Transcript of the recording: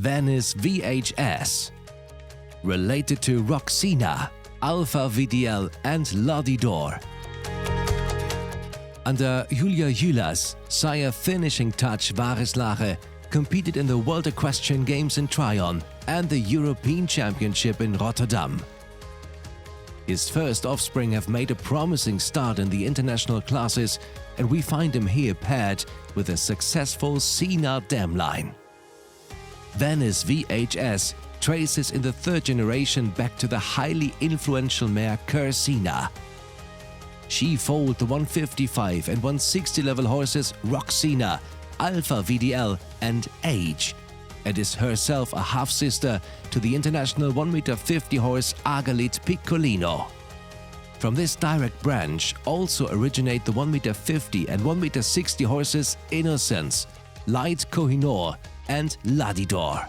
Venice vhS. Related to Roxina, Alpha VDL and Ladidor. Under Julia Jülas, sire finishing touch Wareslage competed in the World Equestrian Games in Tryon and the European Championship in Rotterdam. His first offspring have made a promising start in the international classes, and we find him here paired with a successful Sina dam line. Venice vhS traces in the third generation back to the highly influential mare Sina. She foaled the 155 and 160 level horses Roxina, Alpha VDL and Age, and is herself a half-sister to the international 1m50 horse Agalit Piccolino. From this direct branch also originate the 1m50 and 1m60 horses Innocence, Light Kohinoor and Ladidor.